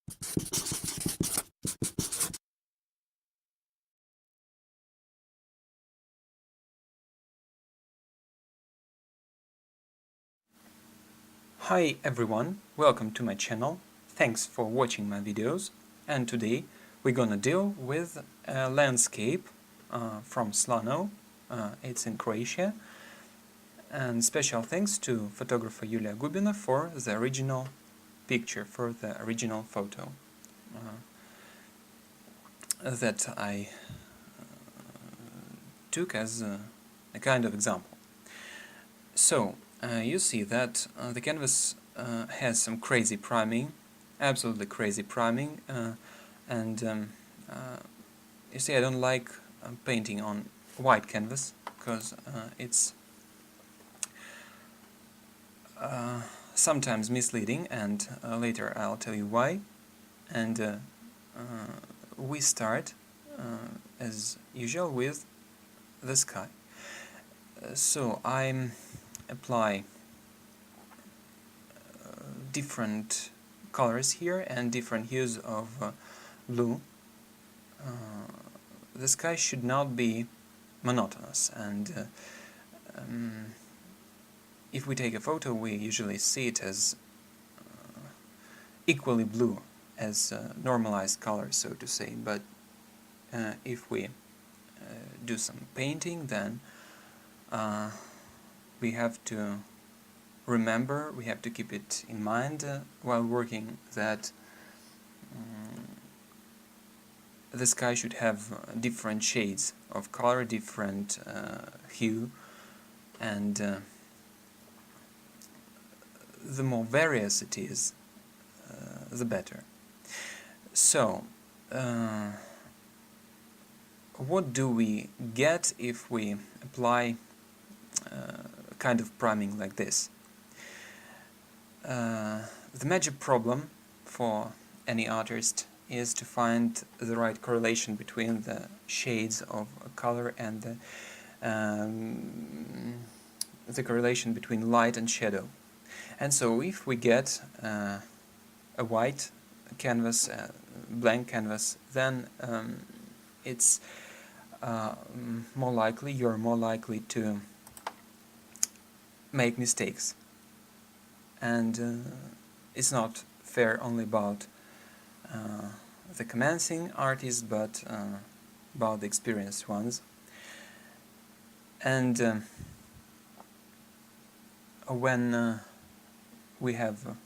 Hi everyone, welcome to my channel. Thanks for watching my videos. And today we're gonna deal with a landscape from Slano. It's in Croatia. And special thanks to photographer Julia Gubina for the original picture, for the original photo that I took as a kind of example. So, you see that the canvas has some crazy priming, absolutely crazy priming, and you see I don't like painting on white canvas because it's sometimes misleading, and later I'll tell you why. And we start as usual with the sky. So I apply different colors here and different hues of blue. The sky should not be monotonous, and if we take a photo we usually see it as equally blue, as normalized color, so to say, but if we do some painting, then we have to remember, we have to keep it in mind while working, that the sky should have different shades of color, different hue, and the more various it is, the better. So, what do we get if we apply a kind of priming like this? The major problem for any artist is to find the right correlation between the shades of color and the correlation between light and shadow. And so if we get a white canvas, a blank canvas, then it's more likely, you're more likely to make mistakes. And it's not fair only about the commencing artists, but about the experienced ones. And when we have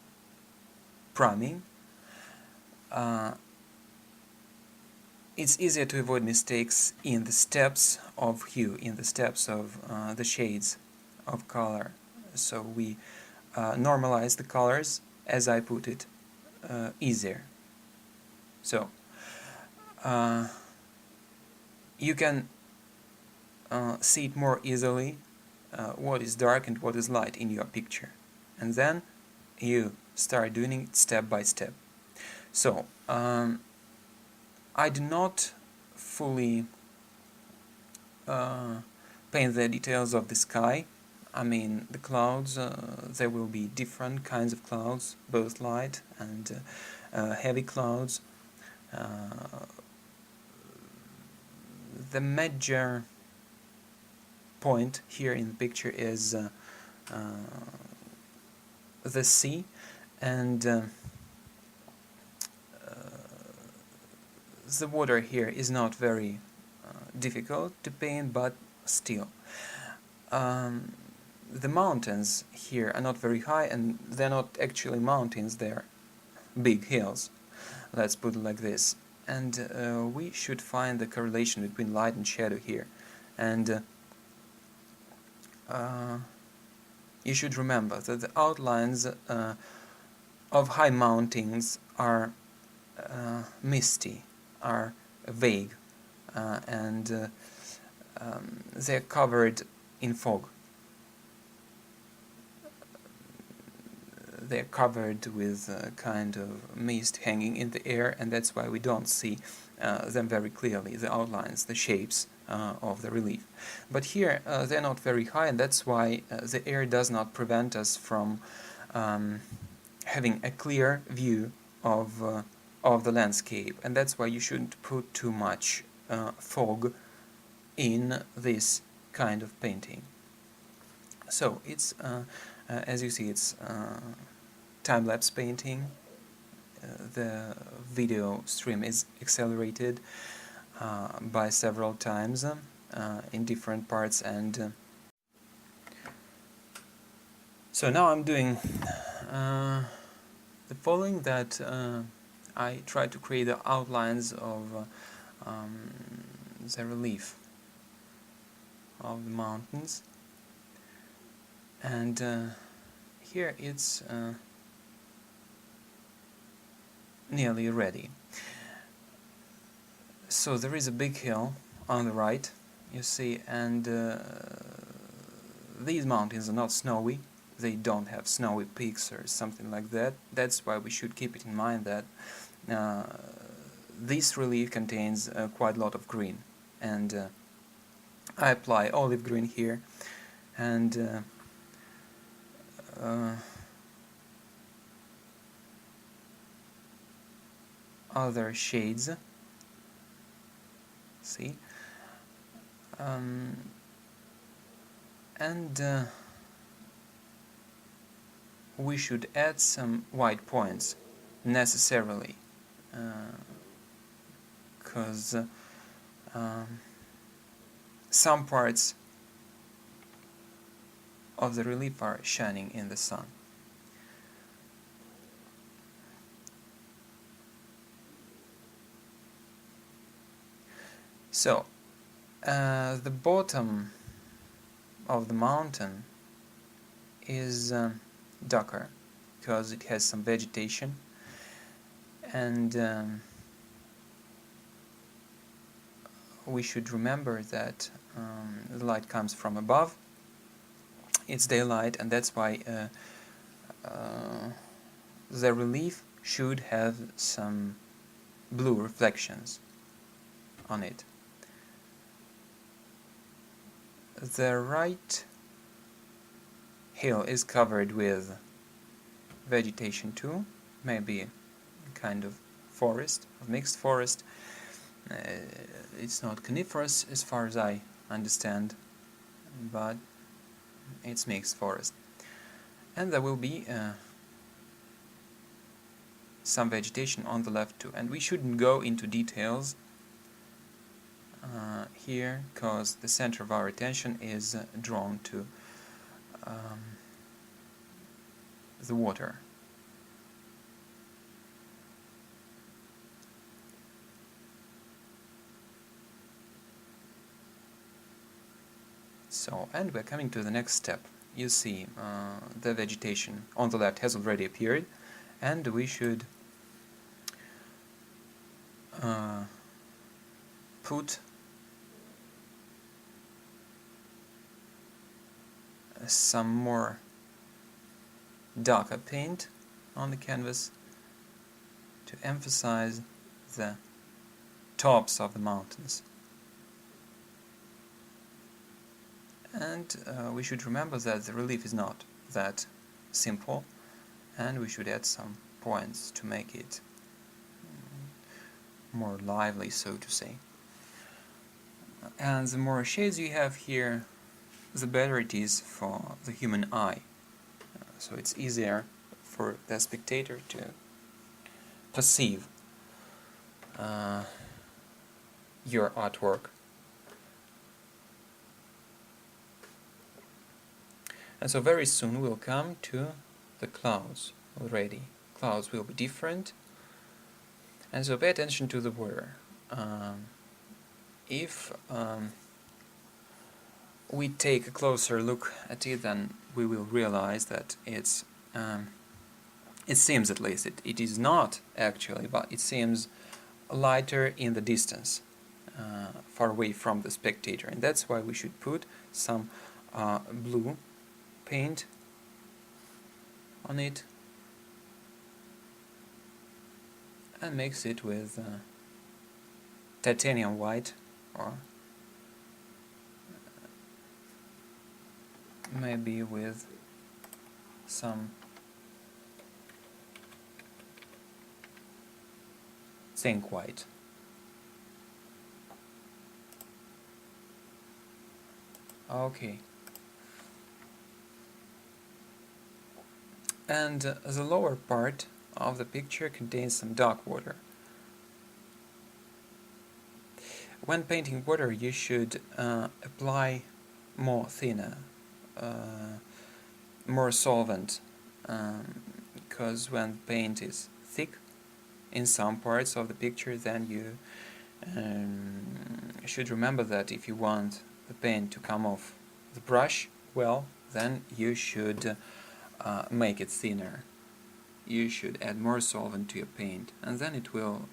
priming, it's easier to avoid mistakes in the steps of hue, in the steps of the shades of color. So we normalize the colors, as I put it, easier. So you can see it more easily, what is dark and what is light in your picture, and then you start doing it step by step. So I do not fully paint the details of the sky. I mean, the clouds, there will be different kinds of clouds, both light and heavy clouds. The major point here in the picture is the sea, and the water here is not very difficult to paint, but still. The mountains here are not very high, and they're not actually mountains, they're big hills, let's put it like this. And we should find the correlation between light and shadow here. And you should remember that the outlines of high mountains are misty, are vague, and they're covered in fog. They're covered with a kind of mist hanging in the air, and that's why we don't see them very clearly, the outlines, the shapes of the relief. But here they're not very high, and that's why the air does not prevent us from having a clear view of of the landscape, and that's why you shouldn't put too much fog in this kind of painting. So it's as you see, it's time-lapse painting. The video stream is accelerated by several times in different parts, and so now I'm doing the following, that I try to create the outlines of the relief of the mountains, and here it's nearly ready. So there is a big hill on the right, you see, and these mountains are not snowy. They don't have snowy peaks or something like that. That's why we should keep it in mind that this relief contains quite a lot of green, and I apply olive green here, and other shades, see, and we should add some white points necessarily, because some parts of the relief are shining in the sun. So the bottom of the mountain is darker because it has some vegetation, and we should remember that the light comes from above. It's daylight, and that's why the relief should have some blue reflections on it. The right hill is covered with vegetation too, maybe a kind of forest, of mixed forest. It's not coniferous as far as I understand, but it's mixed forest. And there will be some vegetation on the left too, and we shouldn't go into details here, because the center of our attention is drawn to the water. So, and we're coming to the next step. You see the vegetation on the left has already appeared, and we should put some more darker paint on the canvas to emphasize the tops of the mountains. And we should remember that the relief is not that simple, and we should add some points to make it more lively, so to say. And the more shades you have here, the better it is for the human eye. So it's easier for the spectator to perceive your artwork. And so very soon we'll come to the clouds already. Clouds will be different. And so pay attention to the weather. If we take a closer look at it, then we will realize that it's it seems, at least, it is not actually, but it seems lighter in the distance, far away from the spectator, and that's why we should put some blue paint on it and mix it with titanium white, or maybe with some think white. Okay. And the lower part of the picture contains some dark water. When painting water, you should apply more thinner, more solvent, because when paint is thick in some parts of the picture, then you should remember that if you want the paint to come off the brush well, then you should make it thinner. You should add more solvent to your paint, and then it will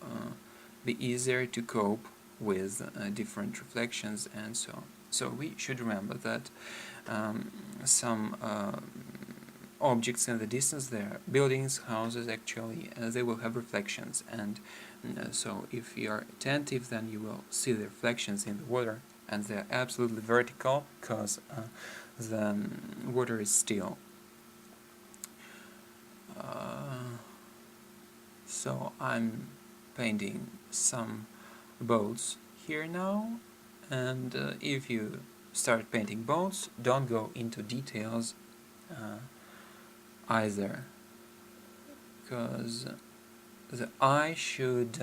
be easier to cope with different reflections and so on. So we should remember that some objects in the distance, there, buildings, houses, actually, they will have reflections, and so if you are attentive, then you will see the reflections in the water, and they are absolutely vertical because the water is still. So I'm painting some boats here now, and if you start painting boats, don't go into details either, because the eye should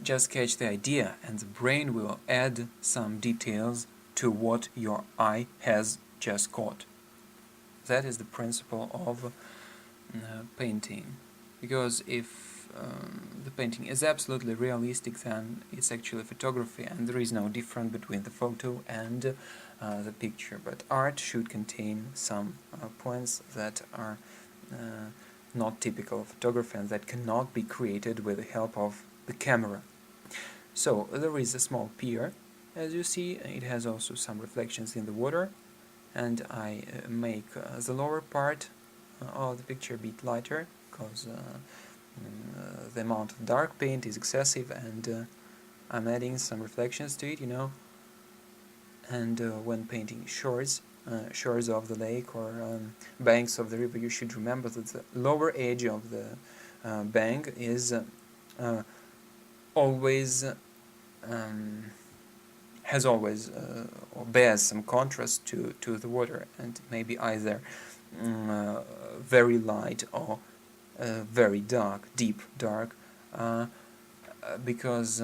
just catch the idea, and the brain will add some details to what your eye has just caught. That is the principle of painting, because if the painting is absolutely realistic, then it's actually photography, and there is no difference between the photo and the picture. But art should contain some points that are not typical of photography and that cannot be created with the help of the camera. So there is a small pier, as you see. It has also some reflections in the water, and I make the lower part of the picture a bit lighter, because the amount of dark paint is excessive, and I'm adding some reflections to it, you know. And when painting shores of the lake or banks of the river, you should remember that the lower edge of the bank is always has always or bears some contrast to the water, and maybe either very light or very dark, deep dark, because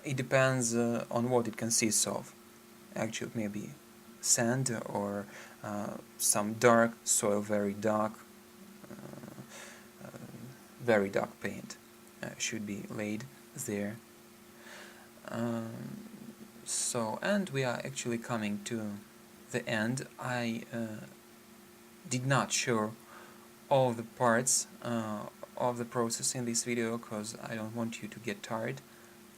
it depends on what it consists of. Actually, maybe sand or some dark soil, very dark paint should be laid there. So, and we are actually coming to the end. I did not show all the parts of the process in this video, because I don't want you to get tired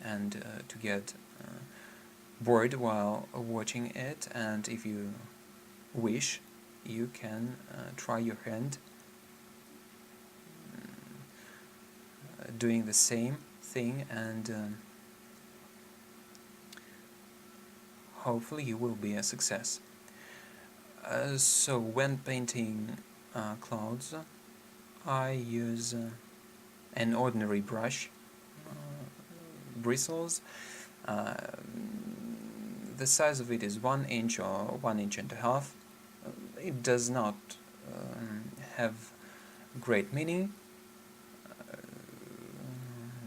and to get bored while watching it. And if you wish, you can try your hand doing the same thing, and hopefully you will be a success. So when painting clouds, I use an ordinary brush, bristles. The size of it is 1 inch or 1.5 inches. It does not have great meaning,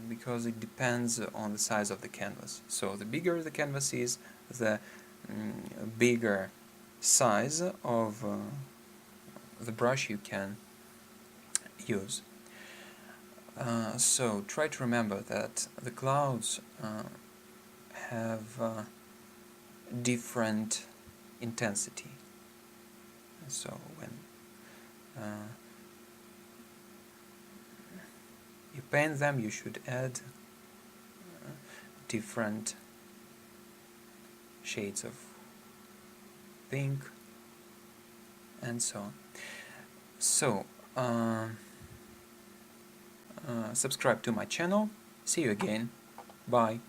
because it depends on the size of the canvas. So the bigger the canvas is, the bigger size of the brush you can use. So try to remember that the clouds have different intensity. So when you paint them, you should add different shades of pink and so on. So subscribe to my channel. See you again. Bye.